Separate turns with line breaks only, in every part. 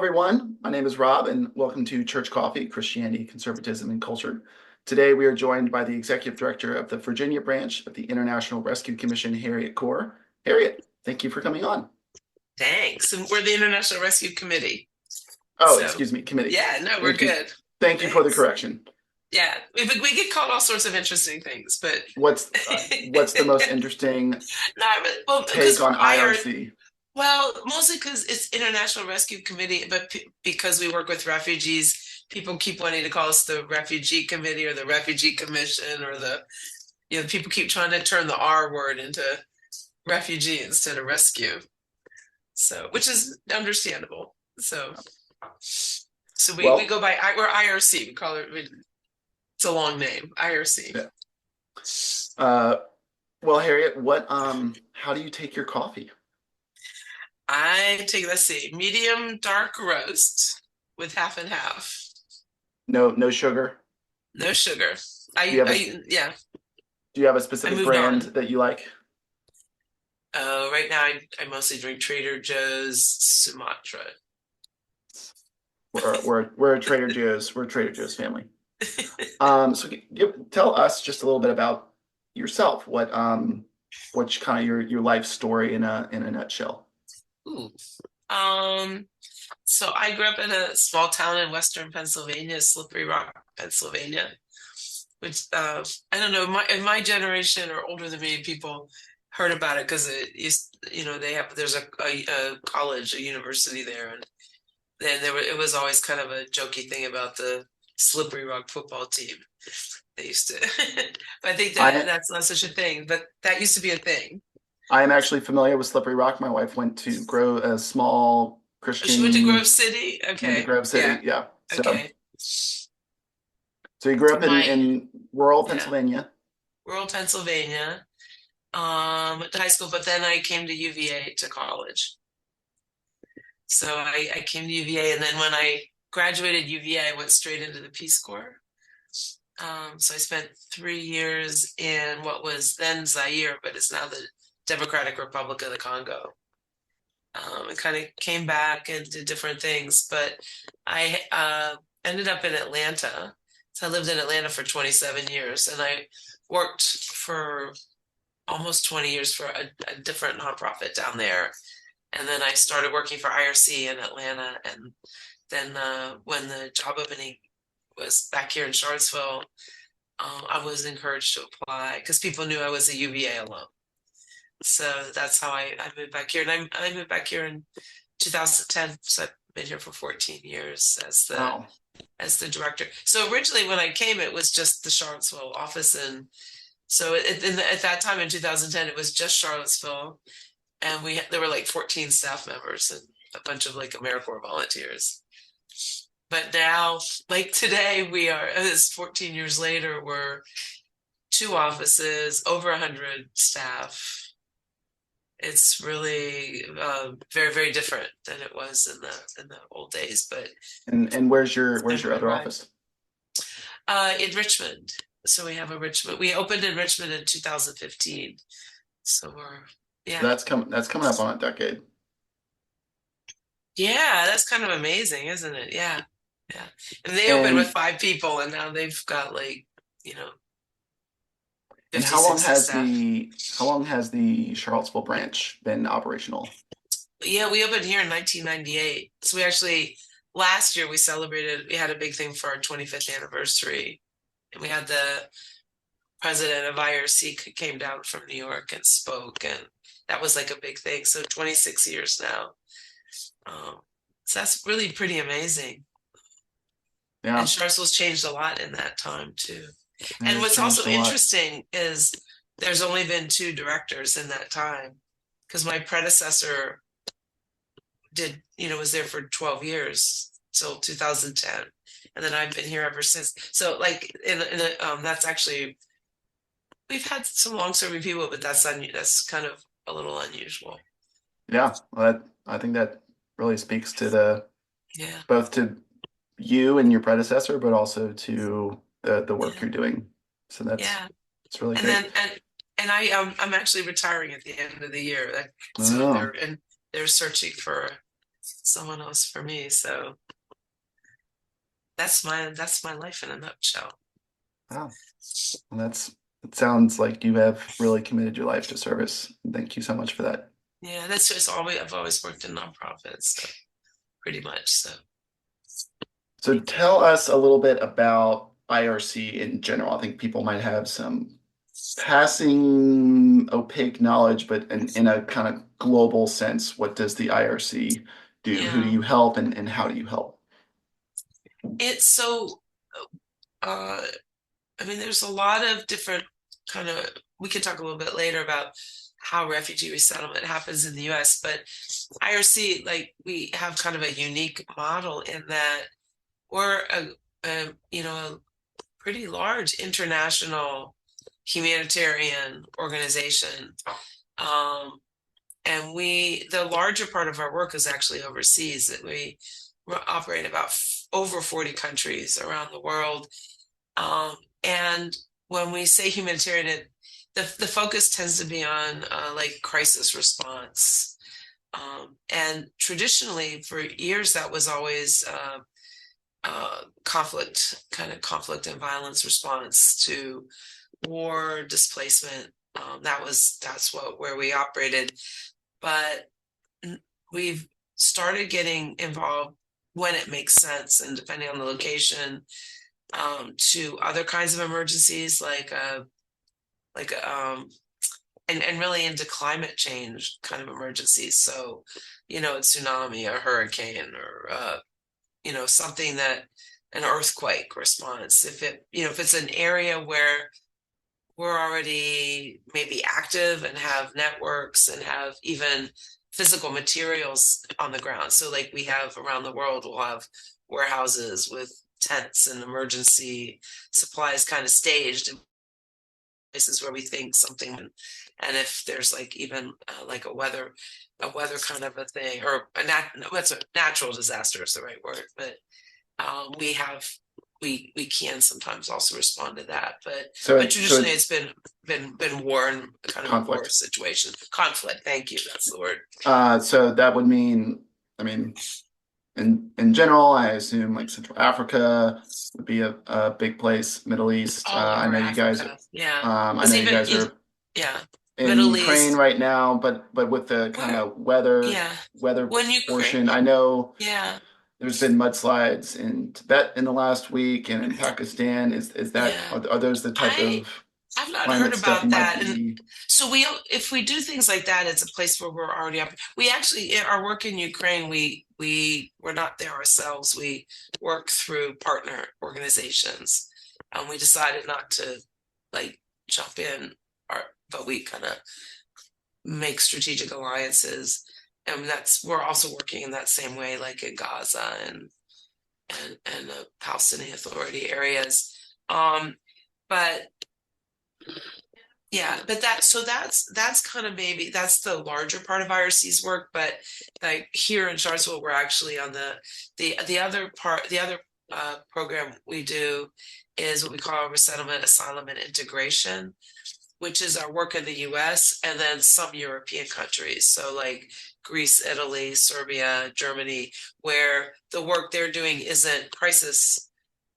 everyone. My name is Rob, and welcome to Church Coffee, Christianity, Conservatism, and Culture. Today, we are joined by the Executive Director of the Virginia branch of the International Rescue Commission, Harriet Core. Harriet, thank you for coming on.
Thanks. And we're the International Rescue Committee.
Oh,
So,
excuse me, committee.
yeah, no, we're
Thank you.
good.
Thank you for the
Thanks.
correction.
Yeah, we get called all sorts of interesting things, but
What's the most interesting
no, well, because
take
we're
on IRC?
well, mostly because it's International Rescue Committee, but because we work with refugees, people keep wanting to call us the Refugee Committee or the Refugee Commission or people keep trying to turn the R word into refugee instead of rescue. So, which is understandable. So we go by we're IRC. We call it. It's a long name, IRC.
Yeah. Well, Harriet, how do you take your coffee?
I take, let's see, medium dark roast with half and half.
No sugar.
No sugar. Yeah.
Do you have a
I
specific
moved
brand
on.
that you like?
Right now I mostly drink Trader Joe's Sumatra.
We're a Trader Joe's. We're a Trader Joe's family. So tell us just a little bit about yourself. What's kind of your life story in a nutshell?
Ooh. So I grew up in a small town in Western Pennsylvania, Slippery Rock, Pennsylvania, which I don't know, in my generation or older than me, people heard about it because it used, there's a college, a university there, and then it was always kind of a jokey thing about the Slippery Rock football team. They used to, but I think that's not such a thing, but that used to be a thing.
I am actually familiar with Slippery Rock. My wife went to grow a small Christian.
She went to Grove City. Okay.
Went to Grove City. Yeah.
Okay.
So you grew up in rural Pennsylvania.
Rural Pennsylvania. Went to high school, but then I came to UVA to college. So I came to UVA, and then when I graduated UVA, I went straight into the Peace Corps. So I spent 3 years in what was then Zaire, but it's now the Democratic Republic of the Congo. And kind of came back and did different things, but I ended up in Atlanta. So I lived in Atlanta for 27 years, and I worked for almost 20 years for a different nonprofit down there. And then I started working for IRC in Atlanta. And then when the job opening was back here in Charlottesville, I was encouraged to apply because people knew I was a UVA alum. So that's how I moved back here. And I moved back here in 2010. So I've been here for 14 years as the director. So originally when I came, it was just the Charlottesville office. And so at that time in 2010, it was just Charlottesville. And there were like 14 staff members and a bunch of like AmeriCorps volunteers. But now, like today, it's 14 years later, we're 2 offices, over 100 staff. It's really very, very different than it was in the old days. But
where's your other office?
In Richmond. So we opened in Richmond in 2015. So
that's coming up on a decade.
Yeah, that's kind of amazing, isn't it? Yeah. And they opened with 5 people, and now they've got 50,
and how long has the Charlottesville branch been operational?
Yeah, we opened here in 1998. So last year we had a big thing for our 25th anniversary. And we had the president of IRC came down from New York and spoke, and that was like a big thing. So 26 years now. So that's really pretty amazing. Yeah. And Charlottesville's changed a lot in that time too. And what's also interesting is there's only been 2 directors in that time, because my predecessor was there for 12 years till 2010, and then I've been here ever since. So that's actually, we've had some long-serving people, but that's kind of a little unusual.
Yeah, well, I think that really speaks to both to you and your predecessor, but also to the work you're doing. So it's really great.
And I'm actually retiring at the end of the year. So they're searching for someone else for me. So that's my life in a nutshell.
Wow. Well, it sounds like you have really committed your life to service. Thank you so much for that.
Yeah, that's just always I've always worked in nonprofits, so pretty much. So
So tell us a little bit about IRC in general. I think people might have some passing opaque knowledge, but in a kind of global sense, what does the IRC do? Who do
yeah,
you help and how do you help?
it's so. Uh, I mean, there's a lot of different kind of. We can talk a little bit later about how refugee resettlement happens in the U.S., but IRC, like we have kind of a unique model in that we're a pretty large international humanitarian organization. Um, and the larger part of our work is actually overseas. That we operate about over 40 countries around the world. Um, and when we say humanitarian, the focus tends to be on like crisis response. And traditionally, for years, that was always conflict and violence response to war, displacement. That's where we operated, but we've started getting involved when it makes sense and depending on the location, to other kinds of emergencies like and really into climate change kind of emergencies. So, a tsunami, a hurricane, or something that an earthquake response. If it's an area where we're already maybe active and have networks and have even physical materials on the ground. So like we have around the world, we'll have warehouses with tents and emergency supplies kind of staged in places where we think something, and if there's like even like a weather kind of a thing, or what's a natural disaster is the right word, but we have we can sometimes also respond to that, but
So
traditionally
it's
it's been war and kind of a war
conflict.
situation, conflict. Thank you, that's the word.
So that would mean, I mean, in general, I assume like Central Africa would be a big place, Middle East.
All
I
over
know you guys,
Africa, yeah,
I
because
know you
even
guys are
yeah,
in
Middle
Ukraine
East,
right now, but with the kind
where
of weather
yeah,
weather
when Ukraine,
portion, I know
yeah,
there's been mudslides in Tibet in the last week and in Pakistan. Is that
yeah,
are those the type
I
of
I've not heard
climate stuff you
about
might
that. And
be?
so if we do things like that, it's a place where we're already up. We actually, in our work in Ukraine, we're not there ourselves. We work through partner organizations. We decided not to like jump in, but we kind of make strategic alliances. And we're also working in that same way, like in Gaza and the Palestinian Authority areas. But Yeah, but that's kind of maybe that's the larger part of IRC's work. But like here in Charlottesville, we're actually on the other part, the other program we do is what we call resettlement, asylum, and integration, which is our work in the US and then some European countries. So like Greece, Italy, Serbia, Germany, where the work they're doing isn't crisis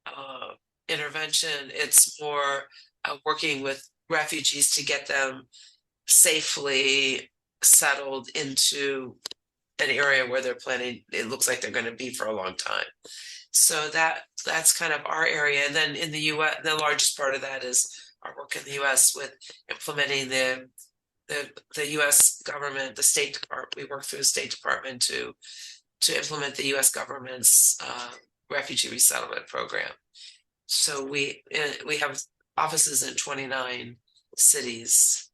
uh, intervention. It's more working with refugees to get them safely settled into an area where they're planning. It looks like they're going to be for a long time. So that's kind of our area. And then in the U.S., the largest part of that is our work in the U.S. with implementing the U.S. government, the State Department. We work through the State Department to implement the U.S. government's refugee resettlement program. So we have offices in 29 cities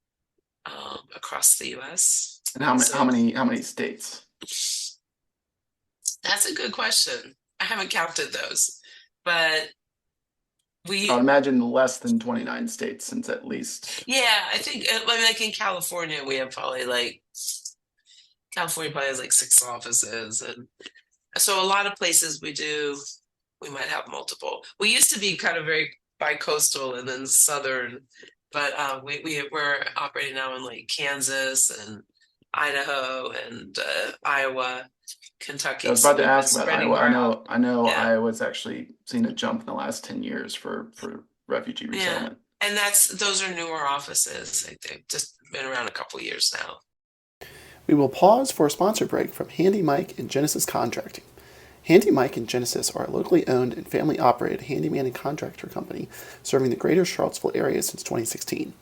across the U.S.
And how many
So
how many states?
that's a good question. I haven't counted those, but
I would
we,
imagine less than 29 states, since at least.
yeah, I think, I mean, like in California, we have probably like, California probably has like 6 offices. And so a lot of places we might have multiple. We used to be kind of very bi-coastal and then southern, but we're operating now in like Kansas and Idaho and Iowa,
I
Kentucky,
was about to ask about
spreading
Iowa.
drought.
I know
Yeah,
Iowa's actually seen a jump in the last 10 years for refugee
yeah.
resettlement.
And those are newer offices. They've just been around a couple years now.
We will pause for a sponsor break from Handy Mike and Genesis Contracting. Handy Mike and Genesis are a locally owned and family operated handyman and contractor company serving the greater Charlottesville area since 2016.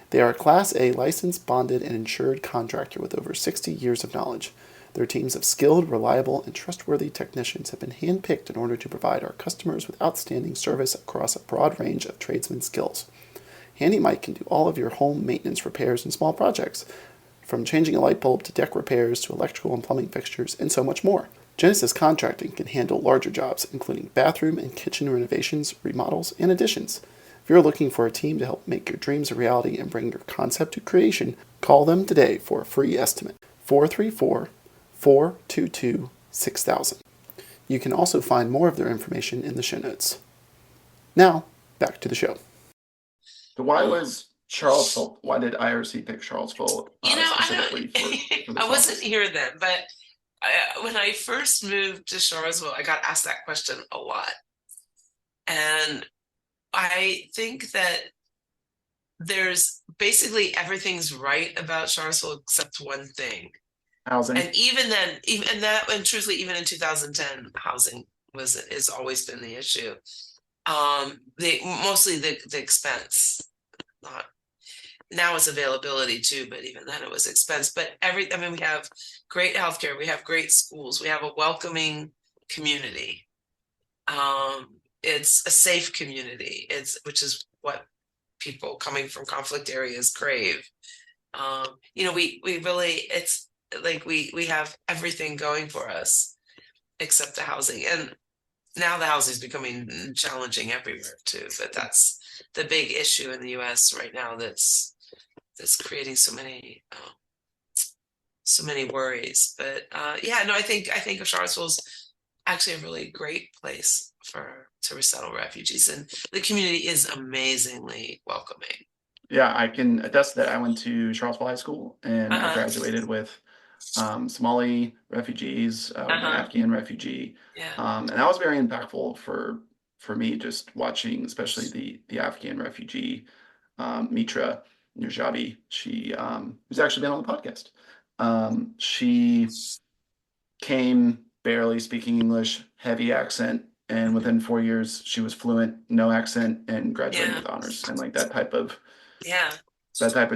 They are a Class A licensed, bonded, and insured contractor with over 60 years of knowledge. Their teams of skilled, reliable, and trustworthy technicians have been handpicked in order to provide our customers with outstanding service across a broad range of tradesman skills. Handy Mike can do all of your home maintenance repairs and small projects, from changing a light bulb to deck repairs to electrical and plumbing fixtures, and so much more. Genesis Contracting can handle larger jobs, including bathroom and kitchen renovations, remodels, and additions. If you're looking for a team to help make your dreams a reality and bring your concept to creation, call them today for a free estimate. 434-422-6000. You can also find more of their information in the show notes. Now, back to the show.
So why was Charlottesville? Why did IRC pick Charlottesville specifically for this
I wasn't
office?
here then, but when I first moved to Charlottesville, I got asked that question a lot. And I think that there's basically everything's right about Charlottesville except one thing.
Housing.
And and truthfully, even in 2010, housing has always been the issue. Mostly the expense, not now it's availability too, but even then it was expense. But we have great healthcare, we have great schools, we have a welcoming community. It's a safe community, which is what people coming from conflict areas crave. We really, it's like we have everything going for us except the housing. And now the housing is becoming challenging everywhere too, but that's the big issue in the US right now that's creating so many worries. But I think Charlottesville's actually a really great place to resettle refugees, and the community is amazingly welcoming.
Yeah, I can attest that. I went to Charlottesville High School and I graduated with Somali refugees, with an Afghan refugee.
Yeah.
And that was very impactful for me, just watching, especially the Afghan refugee, Mitra Nurjabi. She who's actually been on the podcast. She came barely speaking English, heavy accent, and within 4 years she was fluent, no accent, and graduating with honors. And like that type of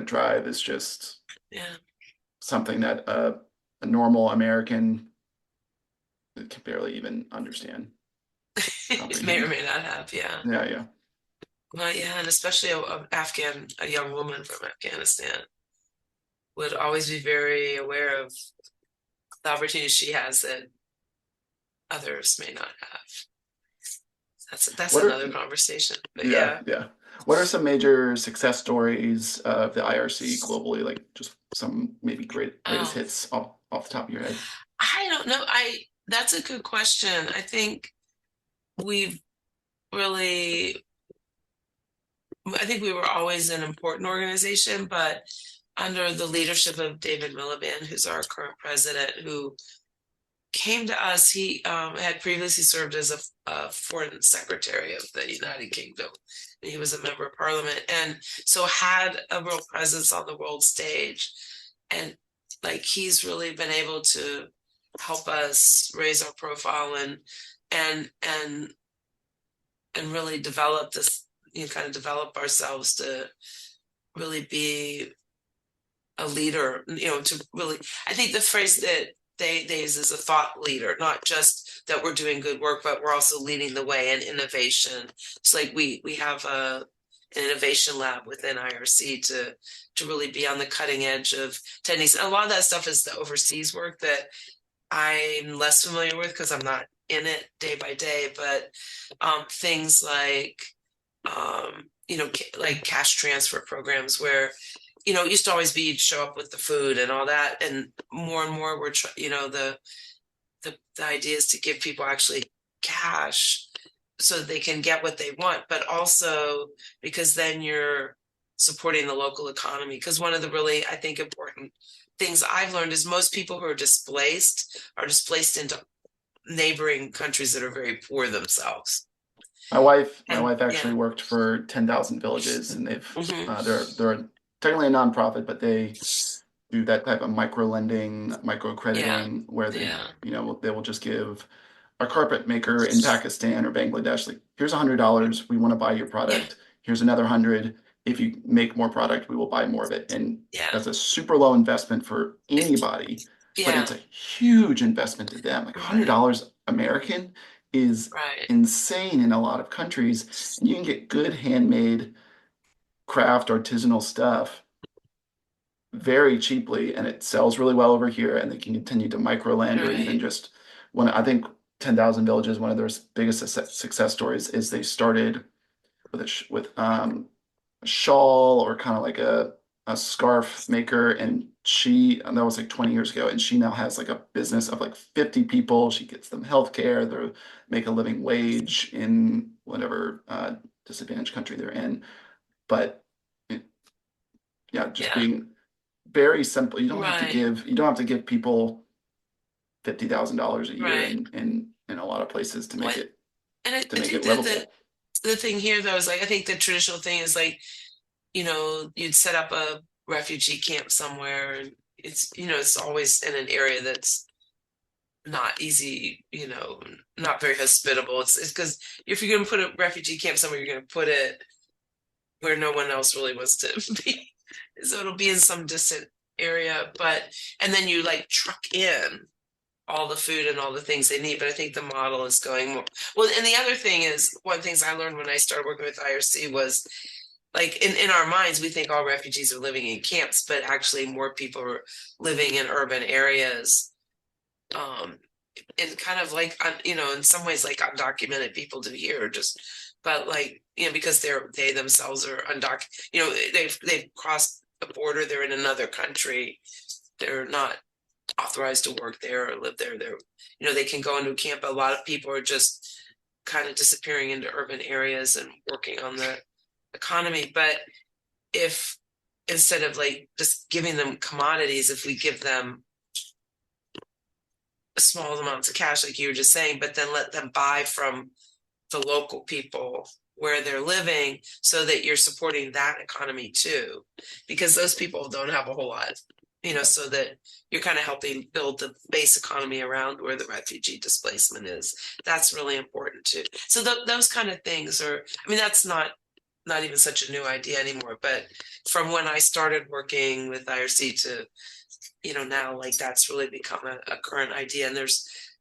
drive is just something that a normal American can barely even understand.
May or may not have, yeah.
Yeah.
Well, yeah, and especially a young woman from Afghanistan would always be very aware of the opportunities she has that others may not have. That's another conversation. But yeah.
What are some major success stories of the IRC globally? Like just some maybe greatest hits off the top of your head?
I don't know. That's a good question. I think we were always an important organization, but under the leadership of David Miliband, who's our current president, who came to us, he had previously served as a foreign secretary of the United Kingdom. And he was a member of parliament, and so had a real presence on the world stage. And like he's really been able to help us raise our profile and really develop this, kind of develop ourselves to really be a leader, to really, I think the phrase that they use is a thought leader, not just that we're doing good work, but we're also leading the way in innovation. It's like we have an innovation lab within IRC to really be on the cutting edge of techniques. And a lot of that stuff is the overseas work that I'm less familiar with because I'm not in it day by day, but things like like cash transfer programs where it used to always be you'd show up with the food and all that, and more we're the idea is to give people actually cash so they can get what they want, but also because then you're supporting the local economy. Because one of the really, I think, important things I've learned is most people who are displaced into neighboring countries that are very poor themselves.
My wife
And
actually worked for 10,000 Villages, and
Mhm.
they're technically a nonprofit, but they do that type of micro lending, micro
Yeah,
crediting, where
yeah,
they will just give a carpet maker in Pakistan or Bangladesh, like, here's $100, we want to buy your
yeah,
product. Here's another 100. If you make more product, we will buy more of it. And
yeah,
that's a super low investment for
it,
anybody, but
yeah,
it's a huge investment to them. Like
right,
$100 American is
right,
insane in a lot of countries, and you can get good handmade craft artisanal stuff very cheaply, and it sells really well over here, and they can continue to micro lend or even
right,
just when I think 10,000 Villages, one of their biggest success stories is they started with a shawl or kind of like a scarf maker, and that was like 20 years ago, and she now has like a business of like 50 people. She gets them healthcare, they make a living wage in whatever disadvantaged country they're in. But it, yeah, just
yeah,
being very simple.
right,
You don't have to give people $50,000 a year
right.
in a lot of places
What? And
to
I
make
think
it
that
livable.
the thing here though is like I think the traditional thing is like, you'd set up a refugee camp somewhere and it's always in an area that's not easy, not very hospitable. It's because if you're going to put a refugee camp somewhere, you're going to put it where no one else really wants to be. So it'll be in some distant area, and then you like truck in all the food and all the things they need. But I think the model is going more well. And the other thing is, one of the things I learned when I started working with IRC was like in our minds, we think all refugees are living in camps, but actually more people are living in urban areas. Um, and kind of like in some ways like undocumented people do here, just but like because they themselves are undocumented, they've crossed the border, they're in another country, they're not authorized to work there or live there. They can go into a camp. A lot of people are just kind of disappearing into urban areas and working on the economy. But if instead of like just giving them commodities, if we give them small amounts of cash, like you were just saying, but then let them buy from the local people where they're living so that you're supporting that economy too, because those people don't have a whole lot, so that you're kind of helping build the base economy around where the refugee displacement is. That's really important too. So those kind of things are, I mean, that's not even such a new idea anymore, but from when I started working with IRC to now, like that's really become a current idea. And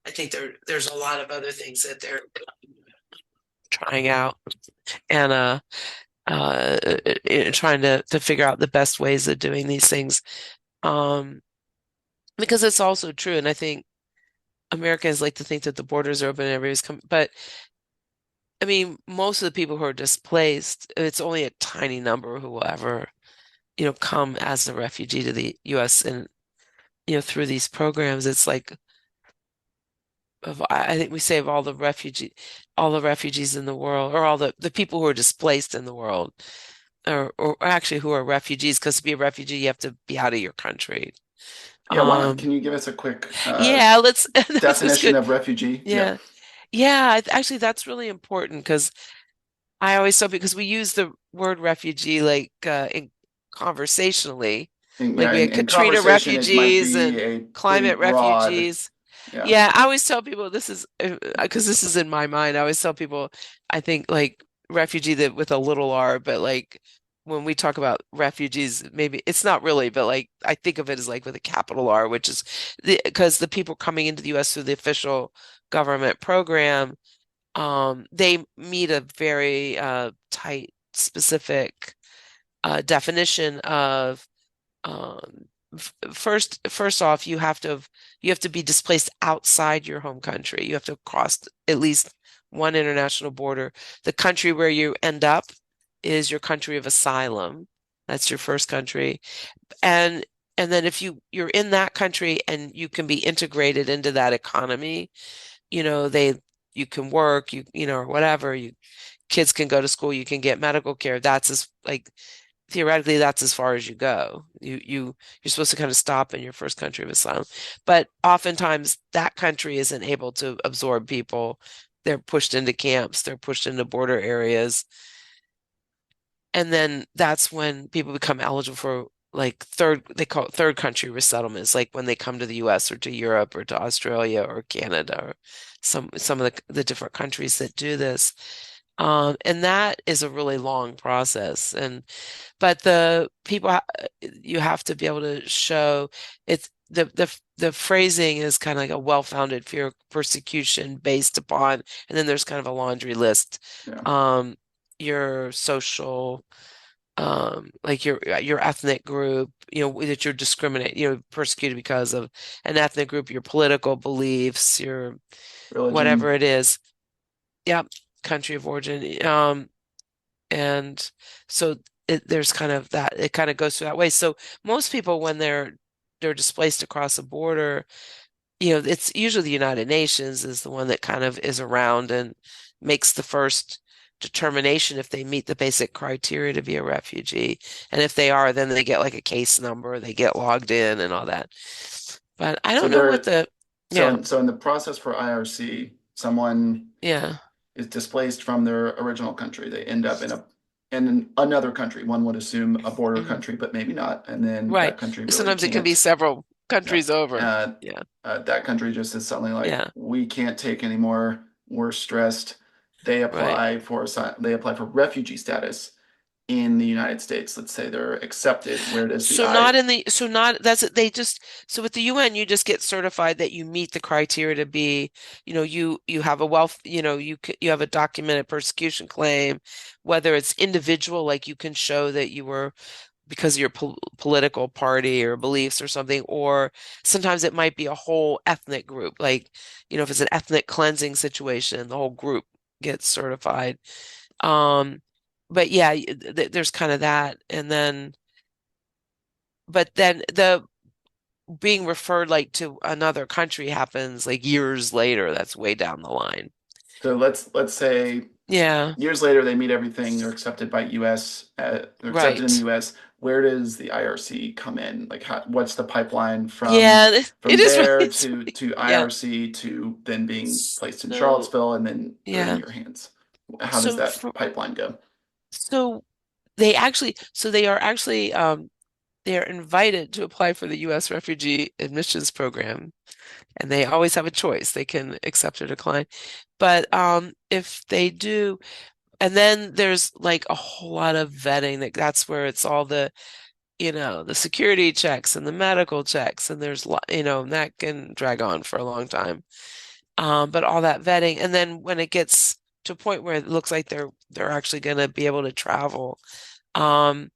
I think there's a lot of other things that they're trying out and uh trying to figure out the best ways of doing these things. Um because it's also true, and I think Americans like to think that the borders are open and everybody's come, but I mean most of the people who are displaced, it's only a tiny number who will ever come as a refugee to the US, and through these programs it's like I think we say of all the refugees in the world, or all the people who are displaced in the world, or actually who are refugees, because to be a refugee, you have to be out of your country.
Yeah, why not?
Um,
Can you give us a quick
yeah, that's
definition
good.
of refugee? Yeah.
Yeah. Yeah, actually that's really important because I always so because we use the word refugee like in conversationally, like we had
In
Katrina
conversation, it might
refugees
be
and
a pretty
climate
broad,
refugees.
yeah.
Yeah, I always tell people this is because this is in my mind. I always tell people I think like refugee that with a little r, but like when we talk about refugees, maybe it's not really, but like I think of it as like with a capital R, which is because the people coming into the US through the official government program, they meet a very tight, specific definition of first off, you have to be displaced outside your home country. You have to cross at least one international border. The country where you end up is your country of asylum. That's your first country. And then if you're in that country and you can be integrated into that economy, they you can work, or whatever, kids can go to school, you can get medical care. That's as like
theoretically that's as far as you go. You're supposed to kind of stop in your first country of asylum. But oftentimes that country isn't able to absorb people. They're pushed into camps, they're pushed into border areas. And then that's when people become eligible for like they call it third country resettlements, like when they come to the US or to Europe or to Australia or Canada or some of the different countries that do this. And that is a really long process. But the people you have to be able to show it's the phrasing is kind of like a well-founded fear of persecution based upon, and then there's kind of a laundry list.
Yeah.
Your social, like your ethnic group, that you're persecuted because of an ethnic group, your political beliefs, your
Religion.
whatever it is. Yep, country of origin. And so there's kind of that, it kind of goes through that way. So most people, when they're displaced across a border, it's usually the United Nations is the one that kind of is around and makes the first determination if they meet the basic criteria to be a refugee. And if they are, then they get like a case number, they get logged in and all that. But I
So
don't know what
there,
yeah,
so in the process for IRC, someone
yeah,
is displaced from their original country. They end up in another country. One would assume a border
mhm,
country, but maybe not. And then
right.
that country really
Sometimes it can be
can't.
several
Yeah.
countries over.
Uh,
Yeah,
that country just is suddenly like,
yeah,
we can't take anymore. We're stressed. They
right.
apply for refugee status in the United States. Let's say they're accepted. Where does the
So
I?
not in the so not that's it. They just so with the UN you just get certified that you meet the criteria to be, you have a wealth, you have a documented persecution claim, whether it's individual, like you can show that you were because of your political party or beliefs or something, or sometimes it might be a whole ethnic group, like if it's an ethnic cleansing situation, the whole group gets certified. Um, but yeah, there's kind of that, and then but then the being referred like to another country happens like years later. That's way down the line.
So let's say
Yeah,
years later they meet everything. They're accepted by U.S. They're accepted in the
right.
U.S. Where does the IRC come in? Like, what's the pipeline from
Yeah, it is really
there
it's really,
to
yeah.
IRC to then being placed in
So
Charlottesville and then they're in
yeah.
your hands? How does
So
that
for
pipeline go?
so they are actually they are invited to apply for the U.S. Refugee Admissions Program, and they always have a choice. They can accept or decline. But if they do, and then there's like a whole lot of vetting that's where it's all the security checks and the medical checks, and and that can drag on for a long time. But all that vetting, and then when it gets to a point where it looks like they're actually going to be able to travel, um,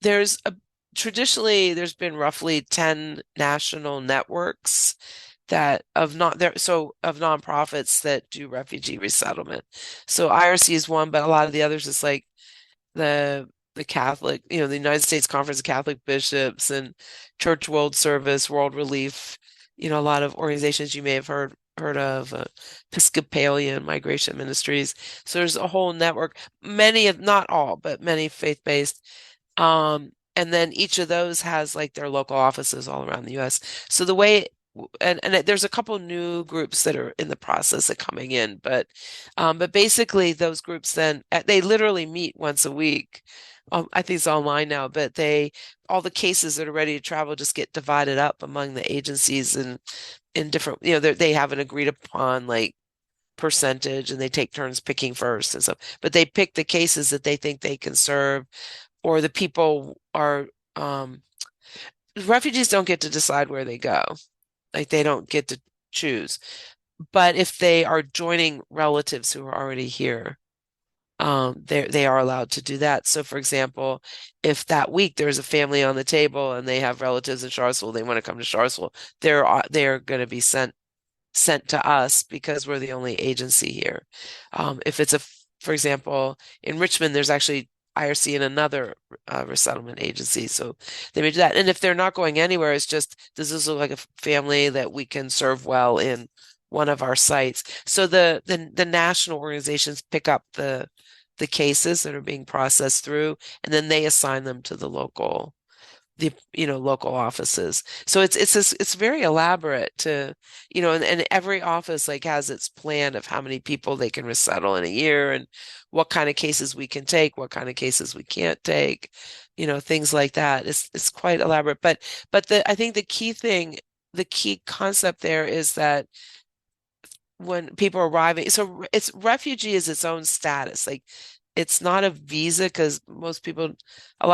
there's a traditionally there's been roughly 10 national networks that of not there so of nonprofits that do refugee resettlement. So IRC is one, but a lot of the others is like the the Catholic, the United States Conference of Catholic Bishops and Church World Service, World Relief, a lot of organizations you may have heard of, Episcopalian Migration Ministries. So there's a whole network, many of not all, but many faith-based. And then each of those has like their local offices all around the US. So the way and there's a couple new groups that are in the process of coming in, but basically those groups then they literally meet once a week. I think it's online now, but all the cases that are ready to travel just get divided up among the agencies and in different, they have an agreed upon like percentage and they take turns picking first and stuff. But they pick the cases that they think they can serve, or the people are refugees don't get to decide where they go. Like they don't get to choose. But if they are joining relatives who are already here, they are allowed to do that. So, for example, if that week there's a family on the table and they have relatives in Charlottesville, they want to come to Charlottesville, they're going to be sent to us because we're the only agency here. If it's for example, in Richmond, there's actually IRC and another resettlement agency, so they may do that. And if they're not going anywhere, it's just does this look like a family that we can serve well in one of our sites? So the national organizations pick up the cases that are being processed through, and then they assign them to the local offices. So it's very elaborate to, and every office like has its plan of how many people they can resettle in a year and what kind of cases we can take, what kind of cases we can't take, things like that. It's quite elaborate. But I think the key concept there is that when people are arriving, so it's refugee is its own status. Like it's not a visa because a lot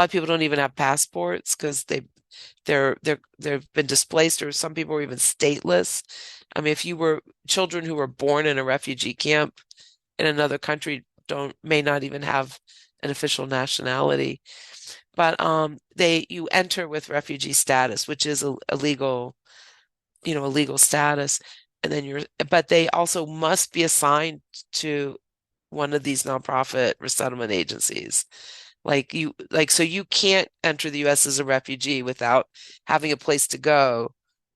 of people don't even have passports because they've been displaced, or some people are even stateless. I mean, if you were children who were born in a refugee camp in another country may not even have an official nationality. But you enter with refugee status, which is a legal status, and then but they also must be assigned to one of these nonprofit resettlement agencies. So you can't enter the US as a refugee without having a place to go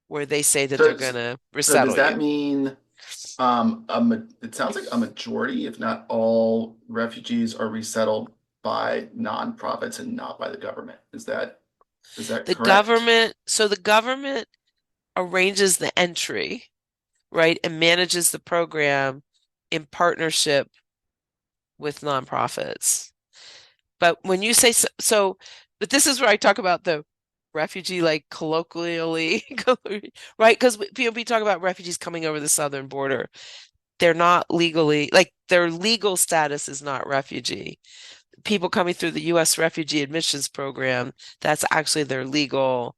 where they say that they're going to
So does
resettle
that
you.
mean it sounds like a majority, if not all, refugees are resettled by nonprofits and not by the government? Is that
The
correct?
government arranges the entry, right, and manages the program in partnership with nonprofits. But when you say but this is where I talk about the refugee, like colloquially, right? Because we talk about refugees coming over the southern border. They're not legally, like their legal status is not refugee. People coming through the U.S. refugee admissions program, that's actually their legal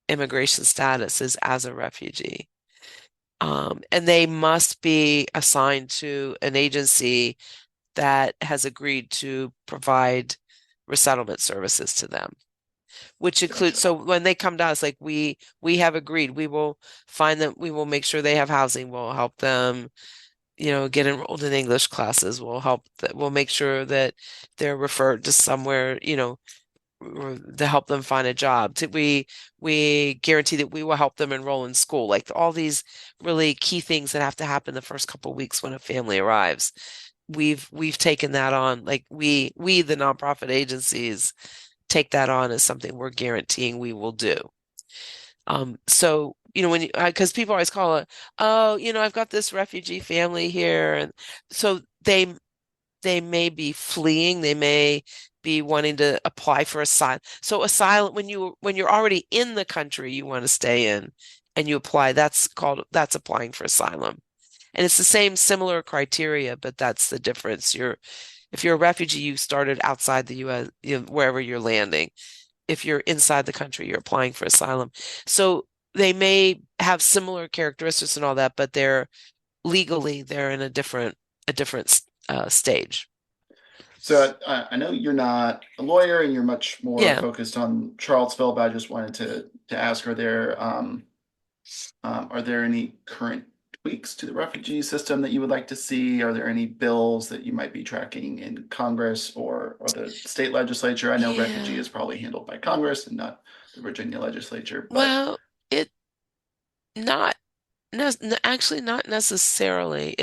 immigration status is as a refugee. And they must be assigned to an agency that has agreed to provide resettlement services to them, which includes,
Gotcha.
so when they come to us, like we have agreed, we will find them, we will make sure they have housing, we'll help them, get enrolled in English classes, we'll make sure that they're referred to somewhere, to help them find a job. We guarantee that we will help them enroll in school, like all these really key things that have to happen the first couple of weeks when a family arrives. We've taken that on, like we the nonprofit agencies take that on as something we're guaranteeing we will do. So when because people always call it, oh, I've got this refugee family here, and so they may be fleeing, they may be wanting to apply for asylum. So asylum, when you're already in the country you want to stay in and you apply, that's applying for asylum. And it's the same similar criteria, but that's the difference. If you're a refugee, you started outside the US, wherever you're landing. If you're inside the country, you're applying for asylum. So they may have similar characteristics and all that, but legally they're in a different stage.
So I know you're not a lawyer and you're much more
Yeah.
focused on Charlottesville, but I just wanted to ask, are there any current tweaks to the refugee system that you would like to see? Are there any bills that you might be tracking in Congress or the state legislature? I know refugee
Yeah.
is probably handled by Congress and not the Virginia legislature, but
Well, it not no, actually not necessarily.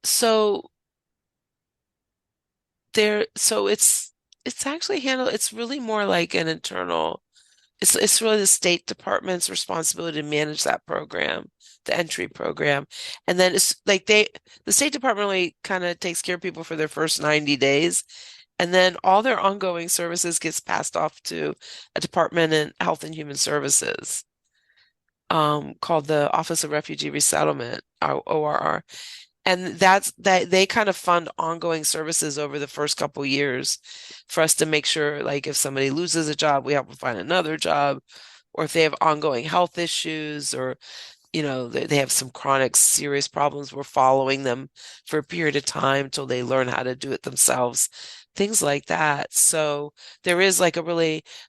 So it's actually handled, it's really more like an internal, it's really the State Department's responsibility to manage that program, the entry program. And then it's like the State Department really kind of takes care of people for their first 90 days. And then all their ongoing services gets passed off to a department in Health and Human Services, called the Office of Refugee Resettlement, ORR. And that they kind of fund ongoing services over the first couple years for us to make sure, like if somebody loses a job, we help them find another job, or if they have ongoing health issues, or they have some chronic serious problems, we're following them for a period of time till they learn how to do it themselves, things like that. So there is like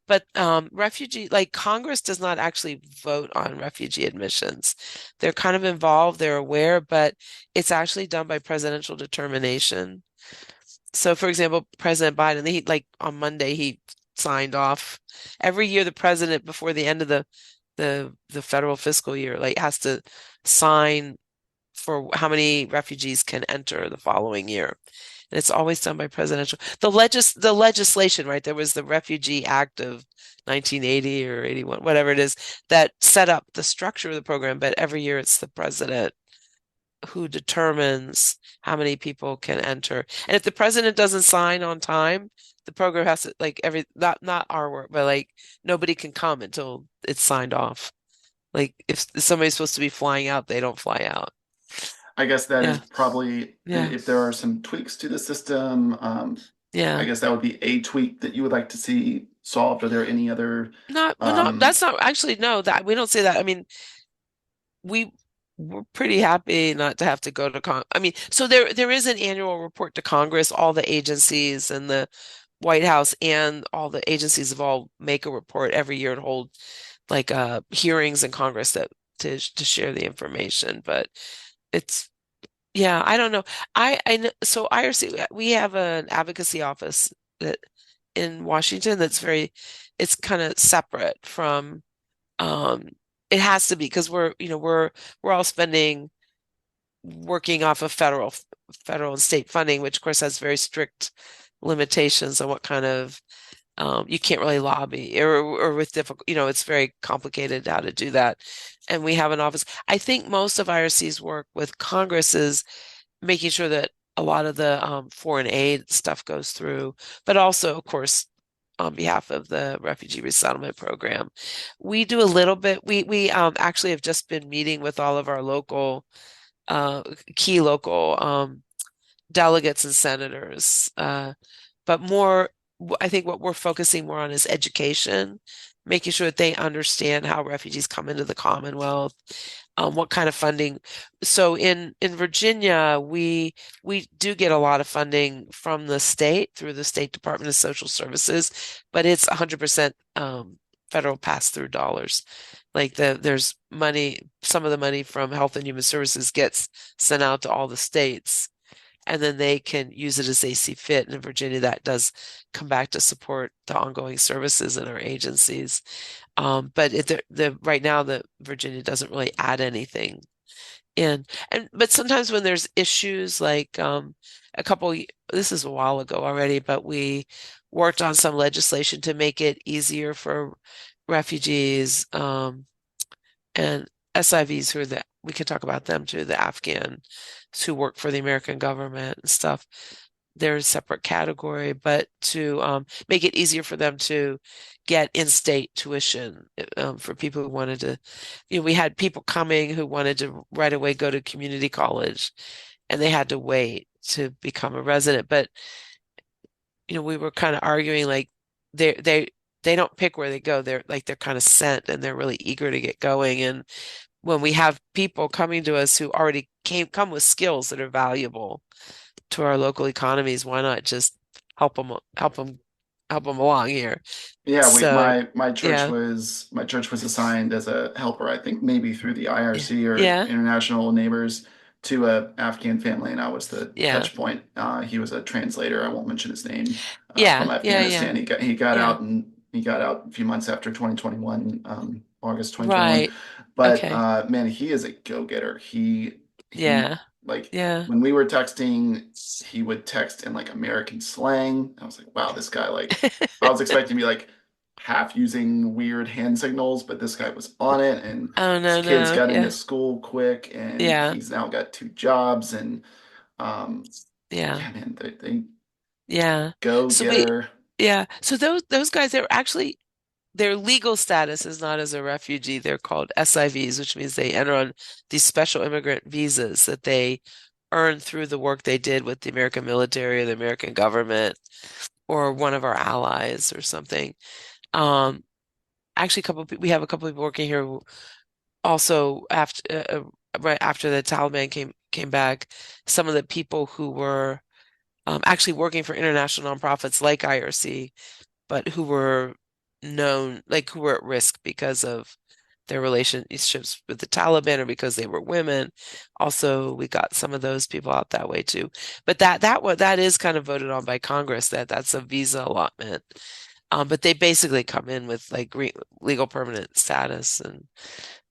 but refugee, like Congress does not actually vote on refugee admissions. They're kind of involved, they're aware, but it's actually done by presidential determination. So for example, President Biden, he like on Monday he signed off. Every year the president, before the end of the federal fiscal year, like has to sign for how many refugees can enter the following year. and it's always done by presidential. The legislation, right? There was the Refugee Act of 1980 or 81, whatever it is, that set up the structure of the program, but every year it's the president who determines how many people can enter. And if the president doesn't sign on time, the program has to like not our work, but like nobody can come until it's signed off. Like if somebody's supposed to be flying out, they don't fly out.
I guess that is
Yeah,
probably
yeah,
if there are some tweaks to the system, I
yeah.
guess that would be a tweak that you would like to see solved. Are there any other
Not
um
that's not actually no, that we don't say that. I mean, we we're pretty happy not to have to go to I mean, so there is an annual report to Congress. All the agencies and the White House and all the agencies have all make a report every year and hold like hearings in Congress that to share the information. But it's yeah, I don't know. So IRC, we have an advocacy office that in Washington that's it's kind of separate from um it has to be because we're all spending working off of federal and state funding, which of course has very strict limitations on what kind of you can't really lobby or with difficult, it's very complicated how to do that. And we have an office. I think most of IRC's work with Congress is making sure that a lot of the foreign aid stuff goes through, but also, of course, on behalf of the refugee resettlement program. We do a little bit. We actually have just been meeting with all of our uh, key local delegates and senators. But more, I think what we're focusing more on is education, making sure that they understand how refugees come into the Commonwealth, what kind of funding. So in Virginia, we do get a lot of funding from the state through the State Department of Social Services, but it's 100% federal pass-through dollars. Like there's money, some of the money from Health and Human Services gets sent out to all the states, and then they can use it as they see fit. And in Virginia, that does come back to support the ongoing services in our agencies. But right now, the Virginia doesn't really add anything in. But sometimes when there's issues like this is a while ago already, but we worked on some legislation to make it easier for refugees and SIVs we can talk about them too, the Afghans who work for the American government and stuff. They're a separate category, but to make it easier for them to get in-state tuition for people who wanted to, we had people coming who wanted to right away go to community college, and they had to wait to become a resident. But we were kind of arguing like they don't pick where they go. They're kind of sent, and they're really eager to get going. And when we have people coming to us who already come with skills that are valuable to our local economies, why not just help them along here?
Yeah,
So yeah,
my church was assigned as a helper, I think maybe through the
yeah,
IRC or
yeah,
International Neighbors to a Afghan family, and I was the
yeah,
touch point. He was a translator. I won't mention his name. From
yeah, yeah, yeah,
Afghanistan. He got
yeah.
out and he got out a few months after 2021, August 2021.
Right.
But
Okay.
man, he is a go-getter. He
Yeah.
like
Yeah.
when we were texting, he would text in like American slang. I was like, wow, this guy like I was expecting to be like half using weird hand signals, but this guy was on it, and
Oh
his
no,
kids
no.
got into
Yeah.
school quick, and
Yeah.
he's now got two jobs, and um,
Yeah.
yeah, man, they
Yeah.
go
So we
getter.
yeah. So those guys, they're actually their legal status is not as a refugee. They're called SIVs, which means they enter on these special immigrant visas that they earn through the work they did with the American military or the American government or one of our allies or something. Um, Actually, we have a couple people working here who also right after the Taliban came back. Some of the people who were actually working for international nonprofits like IRC, but who were known, like who were at risk because of their relationships with the Taliban or because they were women. Also, we got some of those people out that way too. But that is kind of voted on by Congress that's a visa allotment. But they basically come in with like legal permanent status and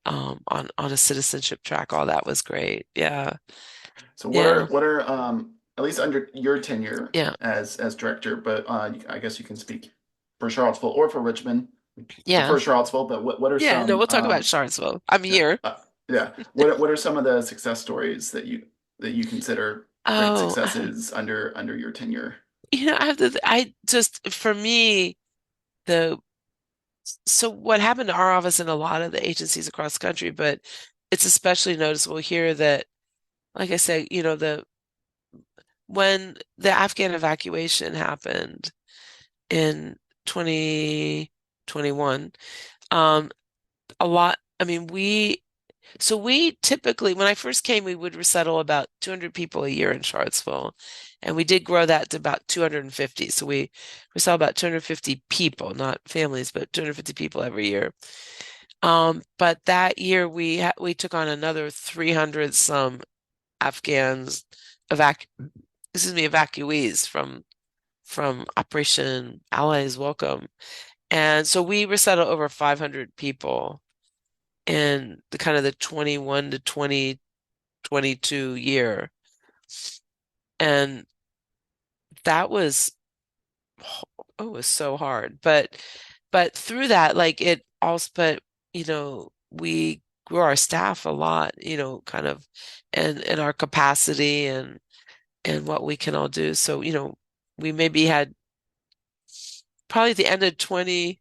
on a citizenship track. All that was great. Yeah.
So
Yeah.
what are at least under your tenure
Yeah.
as director, but I guess you can speak for Charlottesville or for Richmond.
Yeah.
Prefer Charlottesville, but what are
Yeah. No,
some
we'll talk about Charlottesville. I'm
yeah,
here.
yeah, what are some of the success stories that you consider great
Oh,
successes under your tenure?
I have to, I just, for me, the, so what happened to our office and a lot of the agencies across the country, but it's especially noticeable here that, like I said, when the Afghan evacuation happened in 2021, um, a lot, I mean, we typically, when I first came, we would resettle about 200 people a year in Charlottesville. And we did grow that to about 250. So we resettle about 250 people, not families, but 250 people every year. But that year we took on another 300 some Afghans, evac evacuees from Operation Allies Welcome. And so we resettled over 500 people in the kind of the 21 to 2022 year. And that was, oh, it was so hard. But through that, like it also, but, we grew our staff a lot, kind of, and our capacity and what we can all do. So, we maybe had probably at the end of 20,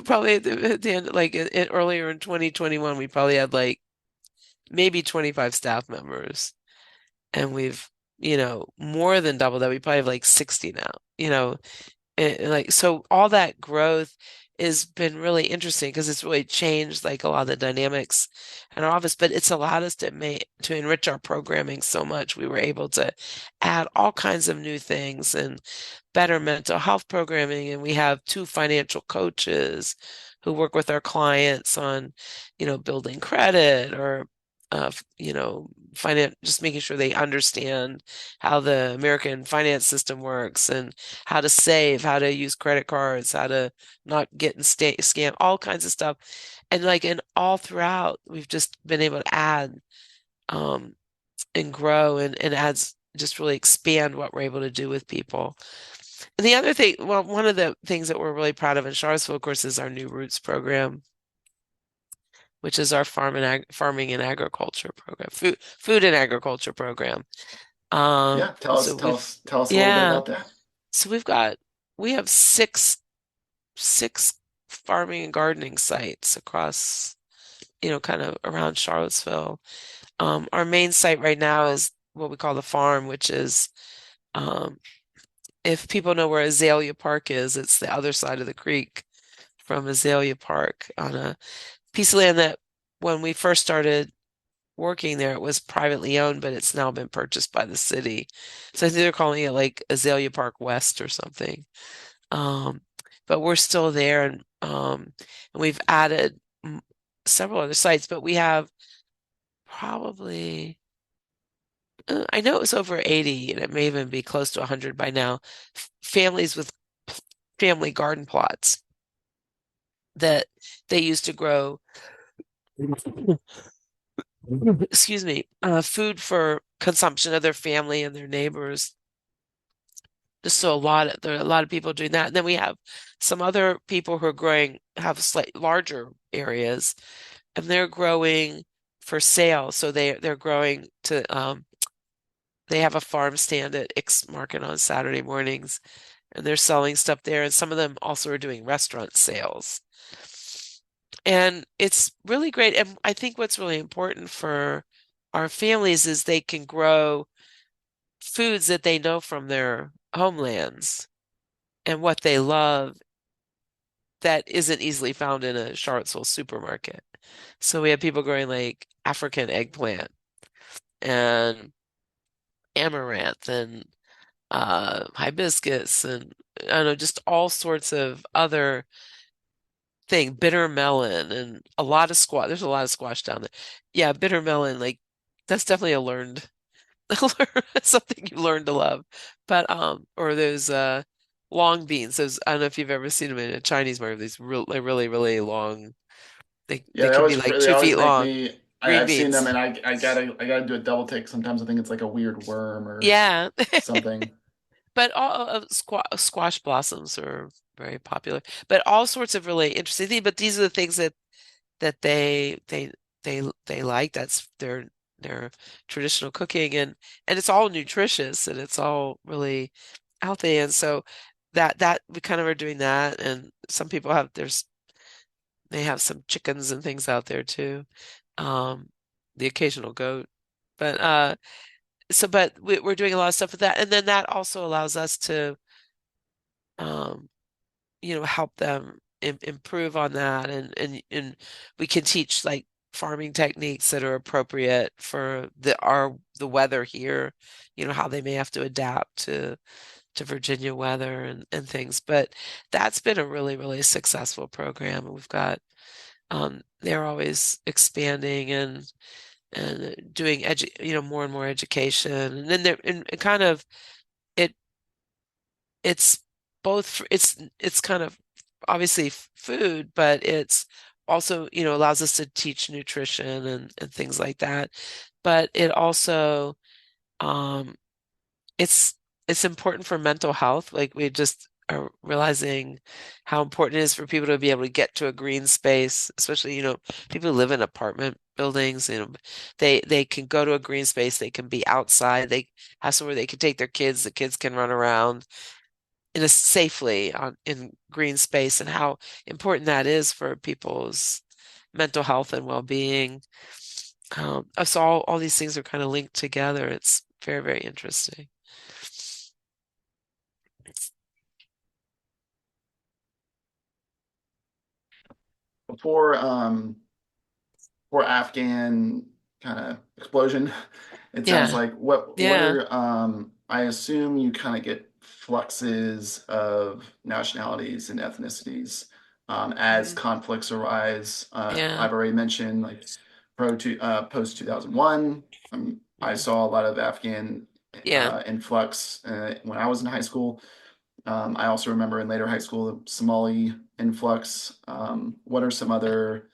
probably at the end, like earlier in 2021, we probably had like maybe 25 staff members. And we've, more than doubled that. We probably have like 60 now, and like, so all that growth has been really interesting because it's really changed like a lot of the dynamics in our office, but it's allowed us to enrich our programming so much. We were able to add all kinds of new things and better mental health programming. And we have two financial coaches who work with our clients on, building credit or, just making sure they understand how the American finance system works and how to save, how to use credit cards, how to not get and stay scam, all kinds of stuff. And like in all throughout, we've just been able to add um, and grow and adds just really expand what we're able to do with people. And the other thing, well, one of the things that we're really proud of in Charlottesville, of course, is our New Roots program, which is our farming and agriculture program, food and agriculture program.
Yeah,
So
tell us a little bit
yeah,
about that.
so we have six farming and gardening sites across, kind of around Charlottesville. Our main site right now is what we call the farm, which is, um, if people know where Azalea Park is, it's the other side of the creek from Azalea Park on a piece of land that when we first started working there, it was privately owned, but it's now been purchased by the city. So I think they're calling it like Azalea Park West or something. Um, but we're still there, and we've added several other sites, but we have probably, I know it was over 80, and it may even be close to 100 by now, families with family garden plots that they used to grow, excuse me, food for consumption of their family and their neighbors. Just so there are a lot of people doing that. And then we have some other people who are have slightly larger areas, and they're growing for sale. So they're growing they have a farm stand at X Market on Saturday mornings, and they're selling stuff there. And some of them also are doing restaurant sales. And it's really great. And I think what's really important for our families is they can grow foods that they know from their homelands and what they love that isn't easily found in a Charlottesville supermarket. So we have people growing like African eggplant and amaranth and hibiscus and I don't know, just all sorts of other bitter melon and a lot of squash. There's a lot of squash down there. Yeah, bitter melon, like that's definitely a learned something you learn to love. But or those long beans. Those I don't know if you've ever seen them in a Chinese market. These really, really, really long. They
Yeah,
can be like
they
two
always
feet
make
long.
me
Green
I've seen them,
beans.
and I gotta do a double take. Sometimes I think it's like a weird worm or
Yeah.
something.
But all of squash blossoms are very popular. But all sorts of really interesting things. But these are the things that they like. That's their traditional cooking, and it's all nutritious and it's all really healthy. And so that we kind of are doing that. And some people they have some chickens and things out there too. Um, the occasional goat. But we're doing a lot of stuff with that. And then that also allows us to um help them improve on that, and we can teach like farming techniques that are appropriate for the weather here, how they may have to adapt to Virginia weather and things. But that's been a really, really successful program. And we've got they're always expanding and doing more and more education. And then and kind of it it's both it's kind of obviously food, but it's also allows us to teach nutrition and things like that. But it also um it's it's important for mental health. Like we just are realizing how important it is for people to be able to get to a green space, especially people who live in apartment buildings. They can go to a green space, they can be outside, they have somewhere they can take their kids, the kids can run around in a safely in green space, and how important that is for people's mental health and well-being. So all these things are kind of linked together. It's very, very interesting.
Before before Afghan kind of explosion, it sounds
Yeah,
like what
yeah,
are I assume you kind of get fluxes of nationalities and ethnicities as
mhm,
conflicts arise.
yeah,
I've already mentioned like post 2001. I
mhm,
saw a lot of Afghan
yeah,
influx when I was in high school. I also remember in later high school the Somali influx. What are some other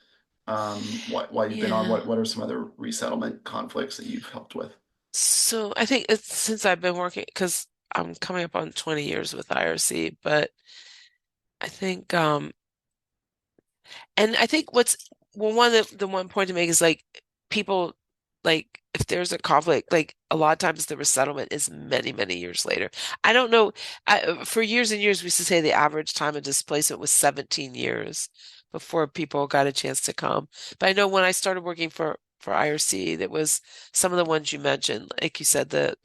while you've been on,
yeah.
what are some other resettlement conflicts that you've helped with?
So I think it's since I've been working, because I'm coming up on 20 years with IRC, but I think and I think one of the one point to make is like people, like if there's a conflict, like a lot of times the resettlement is many, many years later. I don't know. For years and years, we used to say the average time of displacement was 17 years before people got a chance to come. But I know when I started working for IRC, that was some of the ones you mentioned, like you said, the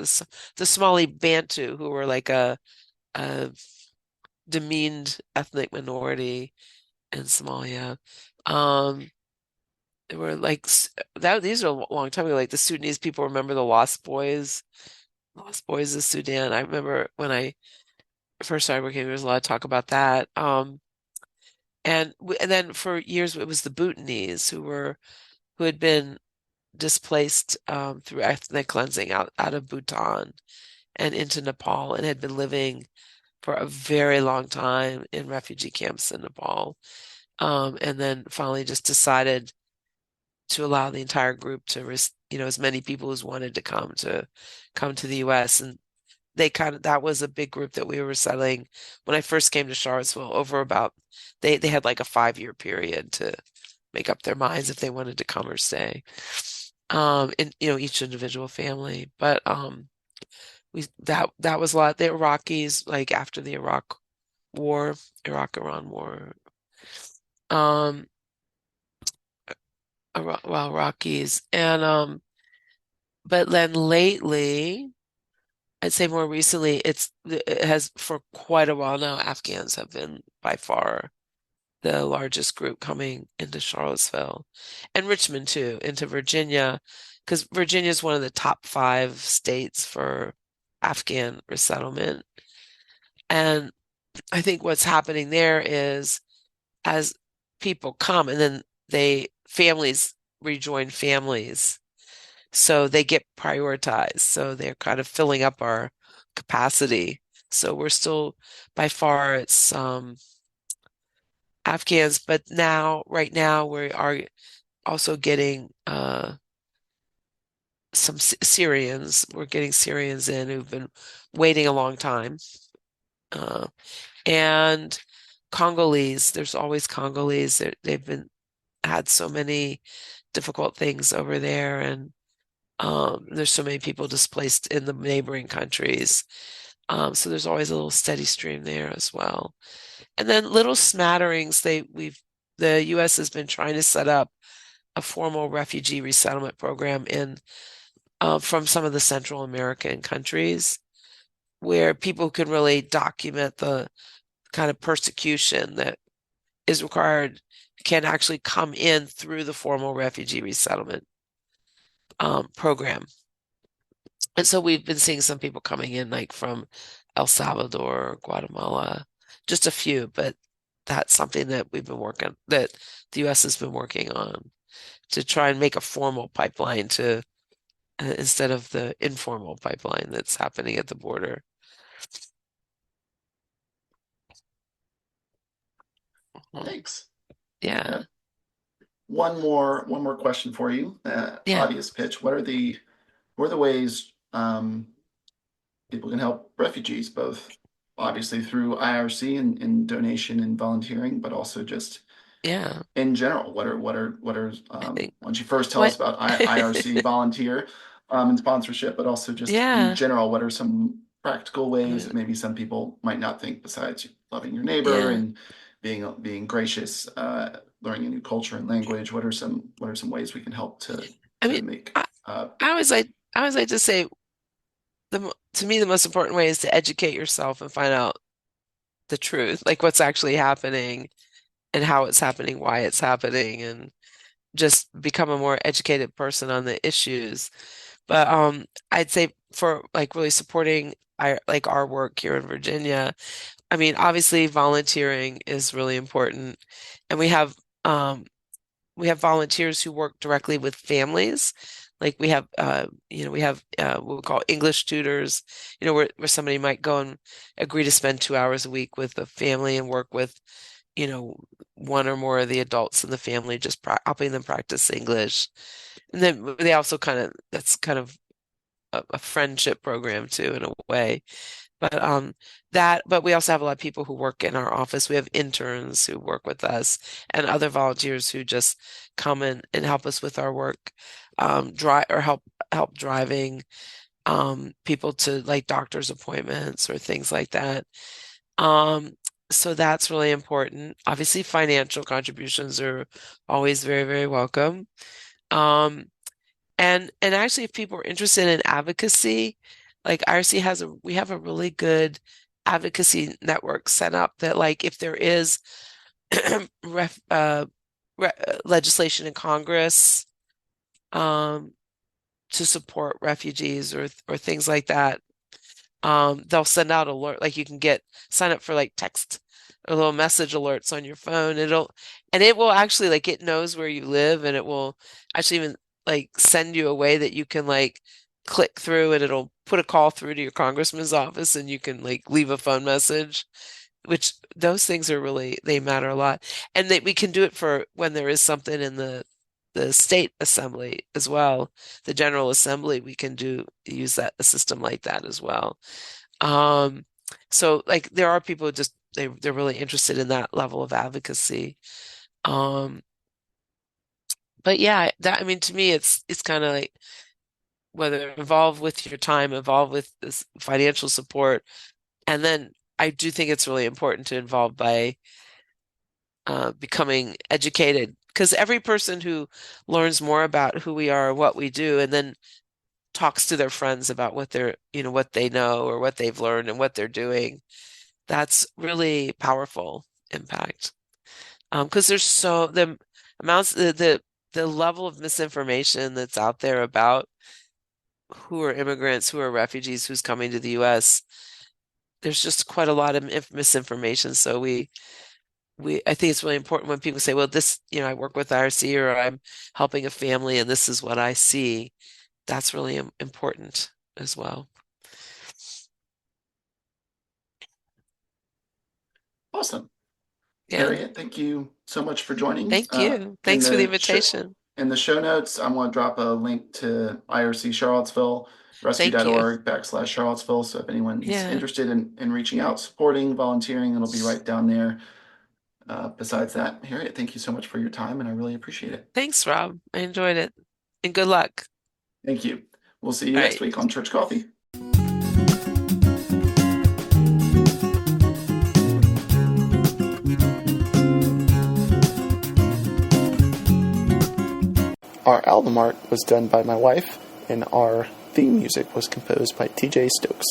Somali Bantu, who were like a demeaned ethnic minority in Somalia. Um, they were like that. These are a long time ago. Like the Sudanese people remember the Lost Boys of Sudan. I remember when I first started working, there was a lot of talk about that. And then for years it was the Bhutanese who had been displaced through ethnic cleansing out of Bhutan and into Nepal, and had been living for a very long time in refugee camps in Nepal. And then finally just decided to allow the entire group to, as many people as wanted to come to the U.S. And that was a big group that we were settling when I first came to Charlottesville. Over about they had like a 5-year period to make up their minds if they wanted to come or stay. In each individual family, but that was a lot. The Iraqis, like after the Iraq-Iran war, um, well, Iraqis, and but then lately, I'd say more recently, it has for quite a while now, Afghans have been by far the largest group coming into Charlottesville and Richmond too, into Virginia, because Virginia is one of the top 5 states for Afghan resettlement. And I think what's happening there is as people come and then families rejoin families, so they get prioritized. So they're kind of filling up our capacity. So we're still by far it's Afghans, but right now we are. also getting some Syrians. We're getting Syrians in who've been waiting a long time. And Congolese, there's always Congolese. They've been had so many difficult things over there, and there's so many people displaced in the neighboring countries. So there's always a little steady stream there as well. And then little smatterings, the US has been trying to set up a formal refugee resettlement program from some of the Central American countries where people can really document the kind of persecution that is required, can actually come in through the formal refugee resettlement program. And so we've been seeing some people coming in like from El Salvador, Guatemala, just a few, but that's something that that the US has been working on to try and make a formal pipeline instead of the informal pipeline that's happening at the border.
Thanks.
Yeah.
One more question for you.
Yeah.
Obvious pitch. What are the ways people can help refugees, both obviously through IRC and donation and volunteering, but also just
Yeah.
in general? What are
I think
why don't you first tell us
what
about IRC volunteer and sponsorship, but also just in
Yeah.
general, what are some practical ways
Mm,
that maybe some people might not think besides loving your neighbor
Yeah.
and being gracious, learning a new culture and language? What are some ways we can help
I mean,
make
I, I always like to say to me the most important way is to educate yourself and find out the truth, like what's actually happening and how it's happening, why it's happening, and just become a more educated person on the issues. But I'd say for like really supporting our work here in Virginia, I mean, obviously volunteering is really important. And we have volunteers who work directly with families. Like we have what we call English tutors, where somebody might go and agree to spend 2 hours a week with a family and work with, you know, one or more of the adults in the family, just helping them practice English. And then they also that's kind of a friendship program too, in a way. But but we also have a lot of people who work in our office. We have interns who work with us and other volunteers who just come in and help us with our work, drive or help driving people to like doctor's appointments or things like that. Um, so that's really important. Obviously, financial contributions are always very, very welcome. Um, and actually, if people are interested in advocacy, like IRC we have a really good advocacy network set up that like if there is ref, legislation in Congress um, to support refugees or things like that, they'll send out alert like you can sign up for like text or little message alerts on your phone. It will actually like it knows where you live and it will actually even like send you a way that you can like click through and it'll put a call through to your congressman's office and you can like leave a phone message, which those things are really they matter a lot. And that we can do it for when there is something in the state assembly as well, the General Assembly, we can use a system like that as well. Um, so like there are people who just they're really interested in that level of advocacy. Um, but yeah, I mean to me it's kind of like whether involved with your time, involved with this financial support, and then I do think it's really important to involve by becoming educated because every person who learns more about who we are, what we do, and then talks to their friends about what they know or what they've learned and what they're doing, that's really powerful impact. Because there's the amounts, the level of misinformation that's out there about who are immigrants, who are refugees, who's coming to the US. There's just quite a lot of misinformation. So I think it's really important when people say, well, I work with IRC or I'm helping a family and this is what I see. That's really important as well.
Awesome.
Yeah.
Harriet, thank you so much for joining.
Thank you.
In
Thanks for the
the show
invitation.
In the show notes, I'm going to drop a link to IRC Charlottesville, rescue.org/Charlottesville. So if anyone's
Yeah.
interested in reaching out, supporting, volunteering, it'll be right down there. Besides that, Harriet, thank you so much for your time, and I really appreciate it.
Thanks, Rob. I enjoyed it. And good luck.
Thank you. We'll see you
All
next
right.
week on Church Coffee.
Our album art was done by my wife, and our theme music was composed by TJ Stokes.